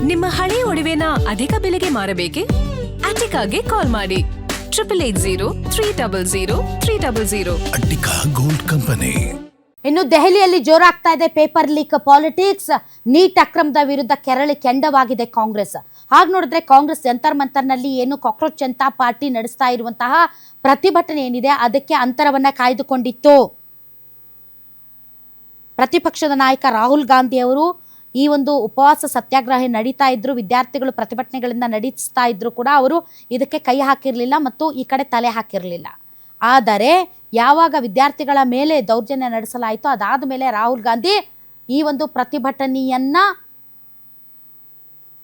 ನಿಮ್ಮ ಹಳೆಯ ಒಡವೆನ ಅಧಿಕ ಬೆಲೆಗೆ ಮಾರಬೇಕೆ? ಅಟಿಕಾಗೆ ಕಾಲ್ ಮಾಡಿ 8880 ಅಟ್ಟಿಕಾ ಗೋಲ್ಡ್ ಕಂಪನಿ. ಇನ್ನು ದೆಹಲಿಯಲ್ಲಿ ಜೋರಾಗ್ತಾ ಇದೆ ಪೇಪರ್ ಲೀಕ್ ಪಾಲಿಟಿಕ್ಸ್. ನೀಟ್ ಅಕ್ರಮದ ವಿರುದ್ಧ ಕೆರಳಿ ಕೆಂಡವಾಗಿದೆ ಕಾಂಗ್ರೆಸ್. ಹಾಗೆ ನೋಡಿದ್ರೆ ಕಾಂಗ್ರೆಸ್ ಜಂತರ್ ಮಂತರ್ನಲ್ಲಿ ಏನು ಕಾಕ್ರೋಚ್ ಜನತಾ ಪಾರ್ಟಿ ನಡೆಸ್ತಾ ಇರುವಂತಹ ಪ್ರತಿಭಟನೆ ಏನಿದೆ ಅದಕ್ಕೆ ಅಂತರವನ್ನ ಕಾಯ್ದುಕೊಂಡಿತ್ತು. ಪ್ರತಿಪಕ್ಷದ ನಾಯಕ ರಾಹುಲ್ ಗಾಂಧಿ ಅವರು ಈ ಒಂದು ಉಪವಾಸ ಸತ್ಯಾಗ್ರಹ ನಡೀತಾ ಇದ್ರು, ವಿದ್ಯಾರ್ಥಿಗಳು ಪ್ರತಿಭಟನೆಗಳಿಂದ ನಡೆಸ್ತಾ ಇದ್ರು ಕೂಡ ಅವರು ಇದಕ್ಕೆ ಕೈ ಹಾಕಿರಲಿಲ್ಲ ಮತ್ತು ಈ ಕಡೆ ತಲೆ ಹಾಕಿರಲಿಲ್ಲ. ಆದರೆ ಯಾವಾಗ ವಿದ್ಯಾರ್ಥಿಗಳ ಮೇಲೆ ದೌರ್ಜನ್ಯ ನಡೆಸಲಾಯಿತು ಅದಾದ ಮೇಲೆ ರಾಹುಲ್ ಗಾಂಧಿ ಈ ಒಂದು ಪ್ರತಿಭಟನೆಯನ್ನ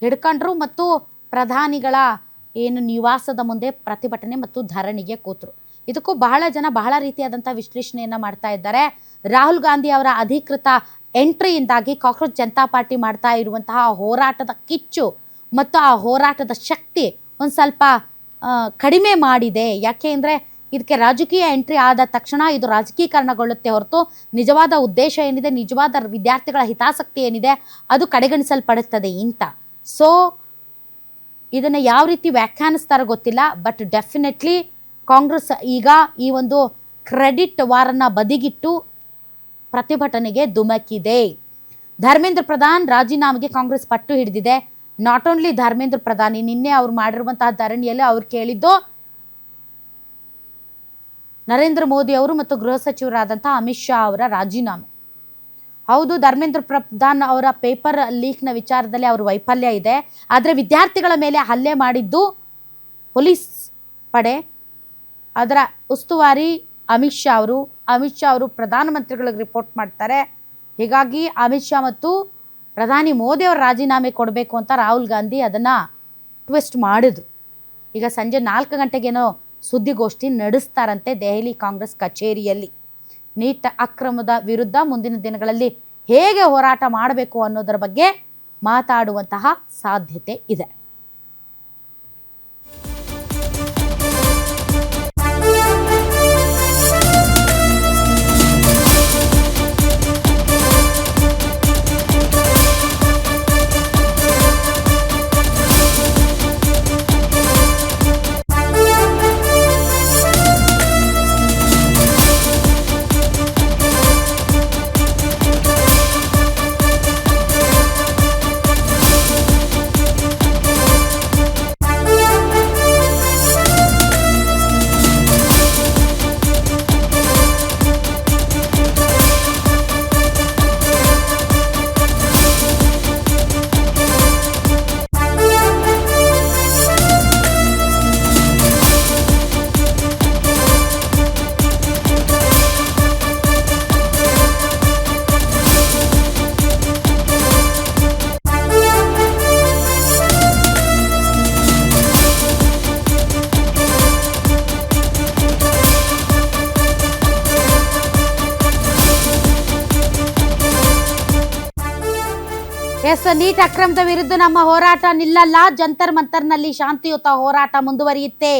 ಹಿಡ್ಕೊಂಡ್ರು ಮತ್ತು ಪ್ರಧಾನಿಗಳ ಏನು ನಿವಾಸದ ಮುಂದೆ ಪ್ರತಿಭಟನೆ ಮತ್ತು ಧರಣಿಗೆ ಕೂತರು. ಇದಕ್ಕೂ ಬಹಳ ಜನ ಬಹಳ ರೀತಿಯಾದಂಥ ವಿಶ್ಲೇಷಣೆಯನ್ನು ಮಾಡ್ತಾ ಇದ್ದಾರೆ. ರಾಹುಲ್ ಗಾಂಧಿ ಅವರ ಅಧಿಕೃತ ಎಂಟ್ರಿಯಿಂದಾಗಿ ಕಾಕ್ರೋಚ್ ಜನತಾ ಪಾರ್ಟಿ ಮಾಡ್ತಾ ಇರುವಂತಹ ಹೋರಾಟದ ಕಿಚ್ಚು ಮತ್ತು ಆ ಹೋರಾಟದ ಶಕ್ತಿ ಒಂದು ಸ್ವಲ್ಪ ಕಡಿಮೆ ಮಾಡಿದೆ. ಯಾಕೆ ಅಂದರೆ ಇದಕ್ಕೆ ರಾಜಕೀಯ ಎಂಟ್ರಿ ಆದ ತಕ್ಷಣ ಇದು ರಾಜಕೀಕರಣಗೊಳ್ಳುತ್ತೆ ಹೊರತು ನಿಜವಾದ ಉದ್ದೇಶ ಏನಿದೆ, ನಿಜವಾದ ವಿದ್ಯಾರ್ಥಿಗಳ ಹಿತಾಸಕ್ತಿ ಏನಿದೆ ಅದು ಕಡೆಗಣಿಸಲ್ಪಡುತ್ತದೆ ಅಂತ. ಸೊ ಇದನ್ನು ಯಾವ ರೀತಿ ವ್ಯಾಖ್ಯಾನಿಸ್ತಾರೋ ಗೊತ್ತಿಲ್ಲ, ಬಟ್ ಡೆಫಿನೆಟ್ಲಿ ಕಾಂಗ್ರೆಸ್ ಈಗ ಈ ಒಂದು ಕ್ರೆಡಿಟ್ ವಾರನ್ನು ಬದಿಗಿಟ್ಟು ಪ್ರತಿಭಟನೆಗೆ ಧುಮಕಿದೆ. ಧರ್ಮೇಂದ್ರ ಪ್ರಧಾನ್ ರಾಜೀನಾಮೆಗೆ ಕಾಂಗ್ರೆಸ್ ಪಟ್ಟು ಹಿಡಿದಿದೆ. ನಾಟ್ ಓನ್ಲಿ ಧರ್ಮೇಂದ್ರ ಪ್ರಧಾನಿ, ನಿನ್ನೆ ಅವ್ರು ಮಾಡಿರುವಂತಹ ಧರಣಿಯಲ್ಲಿ ಅವ್ರು ಕೇಳಿದ್ದು ನರೇಂದ್ರ ಮೋದಿ ಅವರು ಮತ್ತು ಗೃಹ ಸಚಿವರಾದಂತಹ ಅಮಿತ್ ಶಾ ಅವರ ರಾಜೀನಾಮೆ. ಹೌದು, ಧರ್ಮೇಂದ್ರ ಪ್ರಧಾನ್ ಅವರ ಪೇಪರ್ ಲೀಕ್ನ ವಿಚಾರದಲ್ಲಿ ಅವ್ರ ವೈಫಲ್ಯ ಇದೆ. ಆದರೆ ವಿದ್ಯಾರ್ಥಿಗಳ ಮೇಲೆ ಹಲ್ಲೆ ಮಾಡಿದ್ದು ಪೊಲೀಸ್ ಪಡೆ, ಅದರ ಉಸ್ತುವಾರಿ ಅಮಿತ್ ಶಾ ಅವರು ಪ್ರಧಾನಮಂತ್ರಿಗಳಿಗೆ ರಿಪೋರ್ಟ್ ಮಾಡ್ತಾರೆ. ಹೀಗಾಗಿ ಅಮಿತ್ ಶಾ ಮತ್ತು ಪ್ರಧಾನಿ ಮೋದಿ ಅವರು ರಾಜೀನಾಮೆ ಕೊಡಬೇಕು ಅಂತ ರಾಹುಲ್ ಗಾಂಧಿ ಅದನ್ನು ಟ್ವಿಸ್ಟ್ ಮಾಡಿದ್ರು. ಈಗ ಸಂಜೆ 4 ಗಂಟೆಗೇನೋ ಸುದ್ದಿಗೋಷ್ಠಿ ನಡೆಸ್ತಾರಂತೆ ದೆಹಲಿ ಕಾಂಗ್ರೆಸ್ ಕಚೇರಿಯಲ್ಲಿ. ನೀಟ್ ಅಕ್ರಮದ ವಿರುದ್ಧ ಮುಂದಿನ ದಿನಗಳಲ್ಲಿ ಹೇಗೆ ಹೋರಾಟ ಮಾಡಬೇಕು ಅನ್ನೋದರ ಬಗ್ಗೆ ಮಾತಾಡುವಂತಹ ಸಾಧ್ಯತೆ ಇದೆ. ನೀಟ್ ಅಕ್ರಮದ ವಿರುದ್ಧ ನಮ್ಮ ಹೋರಾಟ ನಿಲ್ಲಲ್ಲ, ಜಂತರ್ ಮಂತರ್ನಲ್ಲಿ ಶಾಂತಿಯುತ ಹೋರಾಟ ಮುಂದುವರಿಯುತ್ತೆ.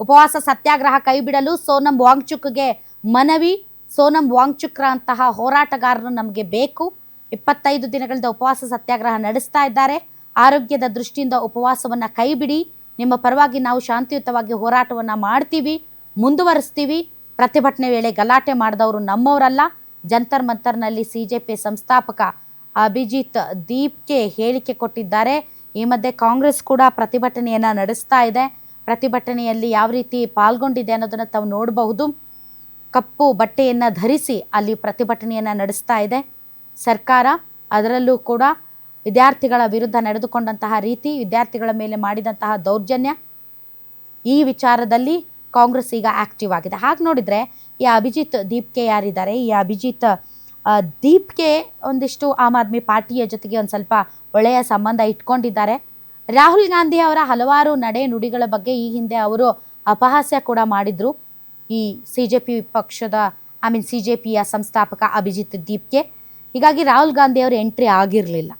ಉಪವಾಸ ಸತ್ಯಾಗ್ರಹ ಕೈಬಿಡಲು ಸೋನಂ ವಾಂಗ್ಚುಕ್ಗೆ ಮನವಿ. ಸೋನಂ ವಾಂಗ್ಚುಕ್ರ ಅಂತಹ ಹೋರಾಟಗಾರರು ನಮಗೆ ಬೇಕು. 25 ದಿನಗಳಿಂದ ಉಪವಾಸ ಸತ್ಯಾಗ್ರಹ ನಡೆಸ್ತಾ ಇದ್ದಾರೆ. ಆರೋಗ್ಯದ ದೃಷ್ಟಿಯಿಂದ ಉಪವಾಸವನ್ನು ಕೈಬಿಡಿ. ನಿಮ್ಮ ಪರವಾಗಿ ನಾವು ಶಾಂತಿಯುತವಾಗಿ ಹೋರಾಟವನ್ನು ಮಾಡ್ತೀವಿ, ಮುಂದುವರಿಸ್ತೀವಿ. ಪ್ರತಿಭಟನೆ ವೇಳೆ ಗಲಾಟೆ ಮಾಡಿದವರು ನಮ್ಮವರಲ್ಲ. ಜಂತರ್ ಮಂತರ್ನಲ್ಲಿ ಸಿಜೆಪಿ ಸಂಸ್ಥಾಪಕ ಅಭಿಜಿತ್ ದೀಪ್ಗೆ ಹೇಳಿಕೆ ಕೊಟ್ಟಿದ್ದಾರೆ. ಈ ಮಧ್ಯೆ ಕಾಂಗ್ರೆಸ್ ಕೂಡ ಪ್ರತಿಭಟನೆಯನ್ನು ನಡೆಸ್ತಾ ಇದೆ. ಪ್ರತಿಭಟನೆಯಲ್ಲಿ ಯಾವ ರೀತಿ ಪಾಲ್ಗೊಂಡಿದೆ ಅನ್ನೋದನ್ನು ತಾವು ನೋಡಬಹುದು. ಕಪ್ಪು ಬಟ್ಟೆಯನ್ನು ಧರಿಸಿ ಅಲ್ಲಿ ಪ್ರತಿಭಟನೆಯನ್ನು ನಡೆಸ್ತಾ ಇದೆ ಸರ್ಕಾರ. ಅದರಲ್ಲೂ ಕೂಡ ವಿದ್ಯಾರ್ಥಿಗಳ ವಿರುದ್ಧ ನಡೆದುಕೊಂಡಂತಹ ರೀತಿ, ವಿದ್ಯಾರ್ಥಿಗಳ ಮೇಲೆ ಮಾಡಿದಂತಹ ದೌರ್ಜನ್ಯ, ಈ ವಿಚಾರದಲ್ಲಿ ಕಾಂಗ್ರೆಸ್ ಈಗ ಆಕ್ಟಿವ್ ಆಗಿದೆ. ಹಾಗೆ ನೋಡಿದರೆ ಈ ಅಭಿಜಿತ್ ದೀಪ್ಗೆ ಯಾರಿದ್ದಾರೆ, ಈ ಅಭಿಜಿತ್ ದೀಪ್ಗೆ ಒಂದಿಷ್ಟು ಆಮ್ ಆದ್ಮಿ ಪಾರ್ಟಿಯ ಜೊತೆಗೆ ಒಂದು ಸ್ವಲ್ಪ ಒಳ್ಳೆಯ ಸಂಬಂಧ ಇಟ್ಕೊಂಡಿದ್ದಾರೆ. ರಾಹುಲ್ ಗಾಂಧಿ ಅವರ ಹಲವಾರು ನಡೆ ನುಡಿಗಳ ಬಗ್ಗೆ ಈ ಹಿಂದೆ ಅವರು ಅಪಹಾಸ್ಯ ಕೂಡ ಮಾಡಿದ್ರು ಈ ಸಿಜೆಪಿಯ ಸಂಸ್ಥಾಪಕ ಅಭಿಜಿತ್ ದೀಪ್ಗೆ. ಹೀಗಾಗಿ ರಾಹುಲ್ ಗಾಂಧಿ ಅವರು ಎಂಟ್ರಿ ಆಗಿರಲಿಲ್ಲ.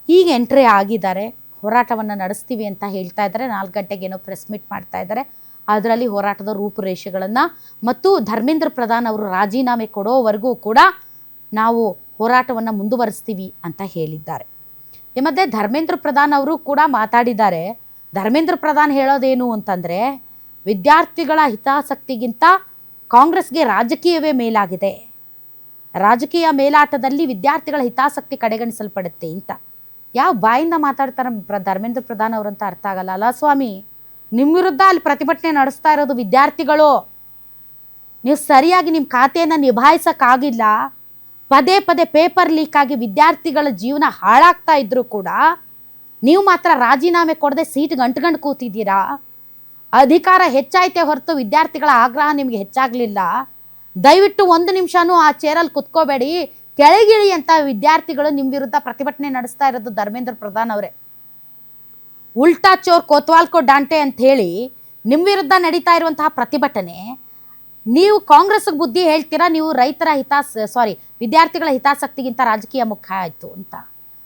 ಈಗ ಎಂಟ್ರಿ ಆಗಿದ್ದಾರೆ, ಹೋರಾಟವನ್ನು ನಡೆಸ್ತೀವಿ ಅಂತ ಹೇಳ್ತಾ ಇದ್ದಾರೆ. 4 ಗಂಟೆಗೆ ಏನೋ ಪ್ರೆಸ್ ಮೀಟ್ ಮಾಡ್ತಾ ಇದ್ದಾರೆ. ಅದರಲ್ಲಿ ಹೋರಾಟದ ರೂಪುರೇಷೆಗಳನ್ನು ಮತ್ತು ಧರ್ಮೇಂದ್ರ ಪ್ರಧಾನ್ ಅವರು ರಾಜೀನಾಮೆ ಕೊಡೋವರೆಗೂ ಕೂಡ ನಾವು ಹೋರಾಟವನ್ನು ಮುಂದುವರಿಸ್ತೀವಿ ಅಂತ ಹೇಳಿದ್ದಾರೆ. ಈ ಮಧ್ಯೆ ಧರ್ಮೇಂದ್ರ ಪ್ರಧಾನ್ ಅವರು ಕೂಡ ಮಾತಾಡಿದ್ದಾರೆ. ಧರ್ಮೇಂದ್ರ ಪ್ರಧಾನ್ ಹೇಳೋದೇನು ಅಂತಂದರೆ, ವಿದ್ಯಾರ್ಥಿಗಳ ಹಿತಾಸಕ್ತಿಗಿಂತ ಕಾಂಗ್ರೆಸ್ಗೆ ರಾಜಕೀಯವೇ ಮೇಲಾಗಿದೆ, ರಾಜಕೀಯ ಮೇಲಾಟದಲ್ಲಿ ವಿದ್ಯಾರ್ಥಿಗಳ ಹಿತಾಸಕ್ತಿ ಕಡೆಗಣಿಸಲ್ಪಡುತ್ತೆ ಅಂತ. ಯಾವ ಬಾಯಿಂದ ಮಾತಾಡ್ತಾರೆ ಧರ್ಮೇಂದ್ರ ಪ್ರಧಾನ್ ಅವರಂತ ಅರ್ಥ ಆಗಲ್ಲ ಅಲ್ಲ ಸ್ವಾಮಿ. ನಿಮ್ಮ ವಿರುದ್ಧ ಅಲ್ಲಿ ಪ್ರತಿಭಟನೆ ನಡೆಸ್ತಾ ಇರೋದು ವಿದ್ಯಾರ್ಥಿಗಳು. ನೀವು ಸರಿಯಾಗಿ ನಿಮ್ಮ ಖಾತೆಯನ್ನು ನಿಭಾಯಿಸೋಕ್ಕಾಗಿಲ್ಲ, ಪದೇ ಪದೇ ಪೇಪರ್ ಲೀಕ್ ಆಗಿ ವಿದ್ಯಾರ್ಥಿಗಳ ಜೀವನ ಹಾಳಾಗ್ತಾ ಇದ್ರೂ ಕೂಡ ನೀವು ಮಾತ್ರ ರಾಜೀನಾಮೆ ಕೊಡದೆ ಸೀಟ್ ಗಂಟು ಕೂತಿದ್ದೀರಾ. ಅಧಿಕಾರ ಹೆಚ್ಚಾಯ್ತೆ ಹೊರತು ವಿದ್ಯಾರ್ಥಿಗಳ ಆಗ್ರಹ ನಿಮಗೆ ಹೆಚ್ಚಾಗಲಿಲ್ಲ. ದಯವಿಟ್ಟು ಒಂದು ನಿಮಿಷನೂ ಆ ಚೇರಲ್ಲಿ ಕುತ್ಕೋಬೇಡಿ, ಕೆಳಗಿಳಿ ಅಂತ ವಿದ್ಯಾರ್ಥಿಗಳು ನಿಮ್ಮ ವಿರುದ್ಧ ಪ್ರತಿಭಟನೆ ನಡೆಸ್ತಾ ಇರೋದು ಧರ್ಮೇಂದ್ರ ಪ್ರಧಾನ್ ಅವರೇ. ಉಲ್ಟಾ ಚೋರ್ ಕೋತ್ವಾಲ್ಕೋ ಡಾಂಟೆ ಅಂತ ಹೇಳಿ ನಿಮ್ಮ ವಿರುದ್ಧ ನಡೀತಾ ಇರುವಂತಹ ಪ್ರತಿಭಟನೆ. ನೀವು ಕಾಂಗ್ರೆಸ್ಗೆ ಬುದ್ಧಿ ಹೇಳ್ತೀರಾ, ನೀವು ರೈತರ ವಿದ್ಯಾರ್ಥಿಗಳ ಹಿತಾಸಕ್ತಿಗಿಂತ ರಾಜಕೀಯ ಮುಖ್ಯ ಆಯಿತು ಅಂತ.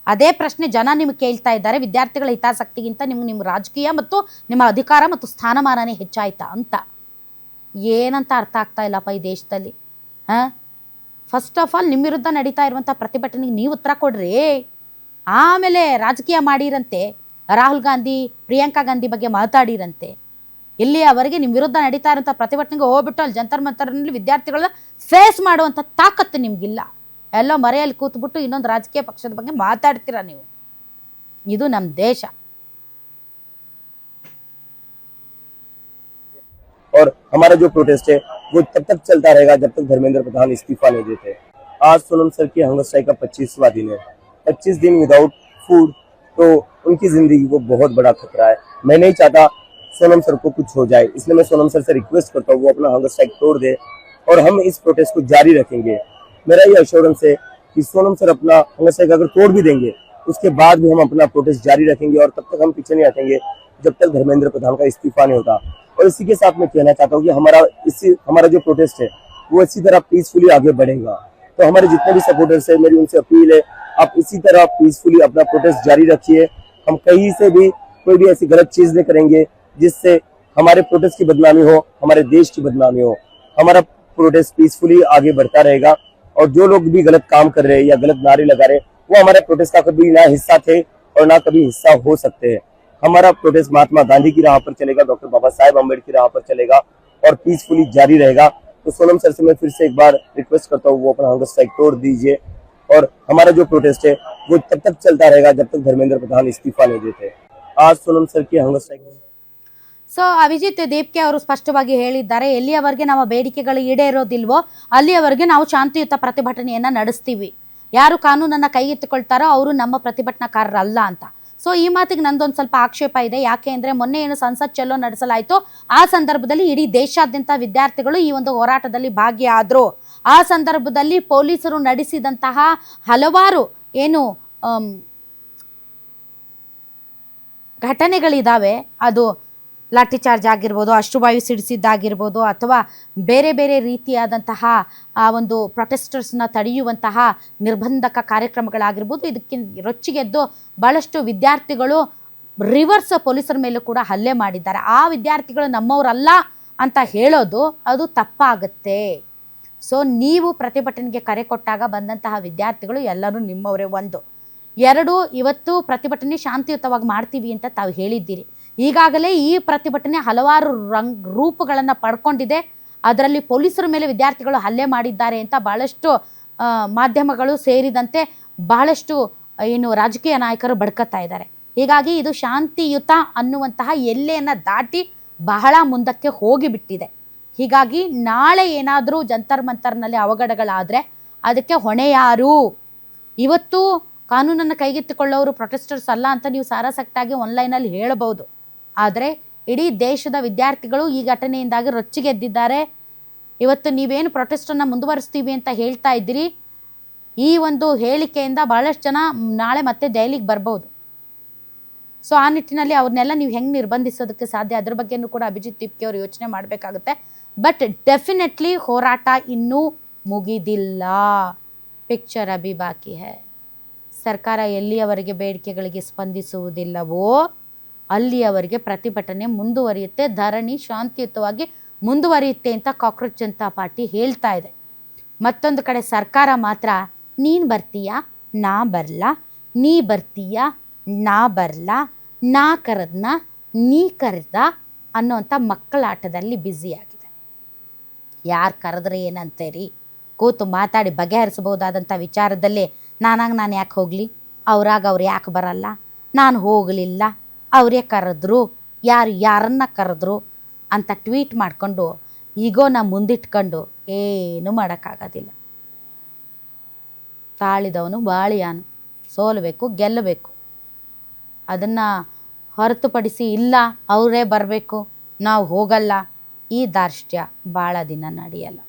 ಅದೇ ಪ್ರಶ್ನೆ ಜನ ನಿಮಗೆ ಕೇಳ್ತಾ ಇದ್ದಾರೆ, ವಿದ್ಯಾರ್ಥಿಗಳ ಹಿತಾಸಕ್ತಿಗಿಂತ ನಿಮ್ಮ ರಾಜಕೀಯ ಮತ್ತು ನಿಮ್ಮ ಅಧಿಕಾರ ಮತ್ತು ಸ್ಥಾನಮಾನನೇ ಹೆಚ್ಚಾಯ್ತಾ ಅಂತ. ಏನಂತ ಅರ್ಥ ಆಗ್ತಾ ಇಲ್ಲಪ್ಪ ಈ ದೇಶದಲ್ಲಿ. ಫಸ್ಟ್ ಆಫ್ ಆಲ್ ನಿಮ್ಮ ವಿರುದ್ಧ ನಡೀತಾ ಇರುವಂಥ ಪ್ರತಿಭಟನೆಗೆ ನೀವು ಉತ್ತರ ಕೊಡ್ರಿ, ಆಮೇಲೆ ರಾಜಕೀಯ ಮಾಡಿರಂತೆ, ರಾಹುಲ್ ಗಾಂಧಿ ಪ್ರಿಯಾಂಕಾ ಗಾಂಧಿ ಬಗ್ಗೆ ಮಾತಾಡಿರಂತೆ. ಇಲ್ಲಿಯವರೆಗೆ ನಿಮ್ಮ ವಿರುದ್ಧ ನಡೀತಾ ಇರೋಂಥ ಪ್ರತಿಭಟನೆಗೆ ಹೋಗ್ಬಿಟ್ಟು ಅಲ್ಲಿ ಜಂತರ್ ಮಂತರ್ನಲ್ಲಿ ವಿದ್ಯಾರ್ಥಿಗಳನ್ನ ಫೇಸ್ ಮಾಡುವಂಥ ತಾಕತ್ತು ನಿಮಗಿಲ್ಲ. ಎಲ್ಲೋ ಮರೆಯಲ್ಲಿ ಕೂತ್ಬಿಟ್ಟು ಇನ್ನೊಂದು ರಾಜಕೀಯ ಪಕ್ಷದ ಬಗ್ಗೆ ಮಾತಾಡ್ತೀರಾ ನೀವು. ಇದು ನಮ್ಮ ದೇಶ. और हमारा जो प्रोटेस्ट है वो तब तक चलता रहेगा जब तक धर्मेंद्र प्रधान इस्तीफा नहीं देते। आज सोनम सर की हंगर स्ट्राइक का 25वां दिन है। 25 दिन विदाउट फूड, तो उनकी जिंदगी को बहुत बड़ा खतरा है। मैं नहीं चाहता सोनम सर को कुछ हो जाए, इसलिए मैं सोनम सर से रिक्वेस्ट करता हूँ वो अपना हंगर स्ट्राइक तोड़ दे और हम इस प्रोटेस्ट को जारी रखेंगे। मेरा ये एश्योरेंस है कि सोनम सर अपना हंगर स्ट्राइक अगर तोड़ भी देंगे उसके बाद भी हम अपना प्रोटेस्ट जारी रखेंगे और तब तक हम पीछे नहीं हटेंगे जब तक धर्मेंद्र प्रधान का इस्तीफा नहीं होता। और इसी के साथ मैं कहना चाहता हूँ कि हमारा जो प्रोटेस्ट है वो इसी तरह पीसफुली आगे बढ़ेगा। तो हमारे जितने भी सपोर्टर्स है, मेरी उनसे अपील है, आप इसी तरह पीसफुली अपना प्रोटेस्ट जारी रखिए। हम कहीं से भी कोई भी ऐसी गलत चीज नहीं करेंगे जिससे हमारे प्रोटेस्ट की बदनामी हो, हमारे देश की बदनामी हो। हमारा प्रोटेस्ट पीसफुली आगे बढ़ता रहेगा और जो लोग भी गलत काम कर रहे हैं या गलत नारे लगा रहे हैं वो हमारे प्रोटेस्ट का कभी ना हिस्सा थे और ना कभी हिस्सा हो सकते हैं। हमारा प्रोटेस्ट महात्मा गांधी की राह पर चलेगा, डॉक्टर बाबा साहेब अम्बेडकर की राह पर चलेगा और पीसफुली जारी रहेगा। तो सोनम सर से मैं फिर से एक बार रिक्वेस्ट करता हूँ वो अपना हंगर स्ट्राइक तोड़ दीजिए और हमारा जो प्रोटेस्ट है वो तब तक चलता रहेगा जब तक धर्मेंद्र प्रधान इस्तीफा नहीं देते। आज सोनम सर की हंगर स्ट्राइक ಸೊ ಅಭಿಜಿತ್ ದೇವ್ಕೆ ಅವರು ಸ್ಪಷ್ಟವಾಗಿ ಹೇಳಿದ್ದಾರೆ, ಎಲ್ಲಿಯವರೆಗೆ ನಮ್ಮ ಬೇಡಿಕೆಗಳು ಈಡೇರೋದಿಲ್ವೋ ಅಲ್ಲಿಯವರೆಗೆ ನಾವು ಶಾಂತಿಯುತ ಪ್ರತಿಭಟನೆಯನ್ನು ನಡೆಸ್ತೀವಿ. ಯಾರು ಕಾನೂನನ್ನು ಕೈಗೆತ್ತಿಕೊಳ್ತಾರೋ ಅವರು ನಮ್ಮ ಪ್ರತಿಭಟನಾಕಾರರಲ್ಲ ಅಂತ. ಸೊ ಈ ಮಾತಿಗೆ ನಂದೊಂದು ಸ್ವಲ್ಪ ಆಕ್ಷೇಪ ಇದೆ. ಯಾಕೆ ಅಂದರೆ ಮೊನ್ನೆ ಏನು ಸಂಸತ್ ಚಲೋ ನಡೆಸಲಾಯಿತು, ಆ ಸಂದರ್ಭದಲ್ಲಿ ಇಡೀ ದೇಶಾದ್ಯಂತ ವಿದ್ಯಾರ್ಥಿಗಳು ಈ ಒಂದು ಹೋರಾಟದಲ್ಲಿ ಭಾಗಿಯಾದರು. ಆ ಸಂದರ್ಭದಲ್ಲಿ ಪೊಲೀಸರು ನಡೆಸಿದಂತಹ ಹಲವಾರು ಏನು ಘಟನೆಗಳಿದ್ದಾವೆ, ಅದು ಲಾಠಿ ಚಾರ್ಜ್ ಆಗಿರ್ಬೋದು, ಅಶ್ರುವಾಯು ಸಿಡಿಸಿದ್ದಾಗಿರ್ಬೋದು, ಅಥವಾ ಬೇರೆ ಬೇರೆ ರೀತಿಯಾದಂತಹ ಆ ಒಂದು ಪ್ರೊಟೆಸ್ಟರ್ಸ್ನ ತಡೆಯುವಂತಹ ನಿರ್ಬಂಧಕ ಕಾರ್ಯಕ್ರಮಗಳಾಗಿರ್ಬೋದು, ಇದಕ್ಕೆ ರೊಚ್ಚಿಗೆದ್ದು ಭಾಳಷ್ಟು ವಿದ್ಯಾರ್ಥಿಗಳು ರಿವರ್ಸ್ ಪೊಲೀಸರ ಮೇಲೂ ಕೂಡ ಹಲ್ಲೆ ಮಾಡಿದ್ದಾರೆ. ಆ ವಿದ್ಯಾರ್ಥಿಗಳು ನಮ್ಮವರಲ್ಲ ಅಂತ ಹೇಳೋದು ಅದು ತಪ್ಪಾಗುತ್ತೆ. ಸೊ ನೀವು ಪ್ರತಿಭಟನೆಗೆ ಕರೆ ಕೊಟ್ಟಾಗ ಬಂದಂತಹ ವಿದ್ಯಾರ್ಥಿಗಳು ಎಲ್ಲರೂ ನಿಮ್ಮವರೇ. 1, 2, ಇವತ್ತು ಪ್ರತಿಭಟನೆ ಶಾಂತಿಯುತವಾಗಿ ಮಾಡ್ತೀವಿ ಅಂತ ತಾವು ಹೇಳಿದ್ದೀರಿ. ಈಗಾಗಲೇ ಈ ಪ್ರತಿಭಟನೆ ಹಲವಾರು ರೂಪಗಳನ್ನು ಪಡ್ಕೊಂಡಿದೆ. ಅದರಲ್ಲಿ ಪೊಲೀಸರ ಮೇಲೆ ವಿದ್ಯಾರ್ಥಿಗಳು ಹಲ್ಲೆ ಮಾಡಿದ್ದಾರೆ ಅಂತ ಭಾಳಷ್ಟು ಮಾಧ್ಯಮಗಳು ಸೇರಿದಂತೆ ಬಹಳಷ್ಟು ಏನು ರಾಜಕೀಯ ನಾಯಕರು ಬಡ್ಕತ್ತಾ ಇದ್ದಾರೆ. ಹೀಗಾಗಿ ಇದು ಶಾಂತಿಯುತ ಅನ್ನುವಂತಹ ಎಲ್ಲೆಯನ್ನು ದಾಟಿ ಬಹಳ ಮುಂದಕ್ಕೆ ಹೋಗಿಬಿಟ್ಟಿದೆ. ಹೀಗಾಗಿ ನಾಳೆ ಏನಾದರೂ ಜಂತರ್ ಮಂತರ್ನಲ್ಲಿ ಅವಘಡಗಳಾದರೆ ಅದಕ್ಕೆ ಹೊಣೆ ಯಾರು? ಇವತ್ತು ಕಾನೂನನ್ನು ಕೈಗೆತ್ತಿಕೊಳ್ಳೋರು ಪ್ರೊಟೆಸ್ಟರ್ಸ್ ಅಲ್ಲ ಅಂತ ನೀವು ಸಾರಾಸಕ್ಟಾಗಿ ಆನ್ಲೈನಲ್ಲಿ ಹೇಳಬಹುದು. ಆದರೆ ಇಡೀ ದೇಶದ ವಿದ್ಯಾರ್ಥಿಗಳು ಈ ಘಟನೆಯಿಂದಾಗಿ ರೊಚ್ಚಿಗೆದ್ದಿದ್ದಾರೆ. ಇವತ್ತು ನೀವೇನು ಪ್ರೊಟೆಸ್ಟನ್ನು ಮುಂದುವರಿಸ್ತೀವಿ ಅಂತ ಹೇಳ್ತಾ ಇದ್ದೀರಿ, ಈ ಒಂದು ಹೇಳಿಕೆಯಿಂದ ಭಾಳಷ್ಟು ಜನ ನಾಳೆ ಮತ್ತೆ ದೆಹಲಿಗೆ ಬರ್ಬೋದು. ಸೊ ಆ ನಿಟ್ಟಿನಲ್ಲಿ ಅವ್ರನ್ನೆಲ್ಲ ನೀವು ಹೆಂಗೆ ನಿರ್ಬಂಧಿಸೋದಕ್ಕೆ ಸಾಧ್ಯ, ಅದ್ರ ಬಗ್ಗೆನೂ ಕೂಡ ಅಭಿಜಿತ್ ದೇವ್ಕೆ ಅವರು ಯೋಚನೆ ಮಾಡಬೇಕಾಗುತ್ತೆ. ಬಟ್ ಡೆಫಿನೆಟ್ಲಿ ಹೋರಾಟ ಇನ್ನೂ ಮುಗಿದಿಲ್ಲ, ಪಿಕ್ಚರ್ ಅಭಿ ಬಾಕಿ ಹೈ. ಸರ್ಕಾರ ಎಲ್ಲಿಯವರೆಗೆ ಬೇಡಿಕೆಗಳಿಗೆ ಸ್ಪಂದಿಸುವುದಿಲ್ಲವೋ ಅಲ್ಲಿಯವರೆಗೆ ಪ್ರತಿಭಟನೆ ಮುಂದುವರಿಯುತ್ತೆ, ಧರಣಿ ಶಾಂತಿಯುತವಾಗಿ ಮುಂದುವರಿಯುತ್ತೆ ಅಂತ ಕಾಕ್ರೋಚ್ ಜನತಾ ಪಾರ್ಟಿ ಹೇಳ್ತಾ ಇದೆ. ಮತ್ತೊಂದು ಕಡೆ ಸರ್ಕಾರ ಮಾತ್ರ ನೀನು ಬರ್ತೀಯಾ ನಾ ಬರಲ್ಲ, ನೀ ಬರ್ತೀಯಾ ನಾ ಬರಲ್ಲ, ನಾ ಕರೆದ್ನ ನೀ ಕರೆದ ಅನ್ನೋಂಥ ಮಕ್ಕಳ ಆಟದಲ್ಲಿ ಬ್ಯುಸಿಯಾಗಿದೆ. ಯಾರು ಕರೆದ್ರೆ ಏನಂತೀರಿ, ಕೂತು ಮಾತಾಡಿ ಬಗೆಹರಿಸ್ಬೋದಾದಂಥ ವಿಚಾರದಲ್ಲಿ ನಾನು ಯಾಕೆ ಹೋಗಲಿ, ಅವ್ರು ಯಾಕೆ ಬರಲ್ಲ, ನಾನು ಹೋಗಲಿಲ್ಲ, ಅವರೇ ಕರೆದ್ರು, ಯಾರನ್ನ ಕರೆದ್ರು ಅಂತ ಟ್ವೀಟ್ ಮಾಡಿಕೊಂಡು ಈಗೋನ ಮುಂದಿಟ್ಕೊಂಡು ಏನೂ ಮಾಡೋಕ್ಕಾಗೋದಿಲ್ಲ. ತಾಳಿದವನು ಬಾಳಿಯಾನು, ಸೋಲಬೇಕು ಗೆಲ್ಲಬೇಕು. ಅದನ್ನು ಹೊರತುಪಡಿಸಿ ಇಲ್ಲ ಅವರೇ ಬರಬೇಕು ನಾವು ಹೋಗಲ್ಲ, ಈ ದಾರ್ಷ್ಟ್ಯ ಭಾಳ ದಿನ ನಡೆಯಲ್ಲ.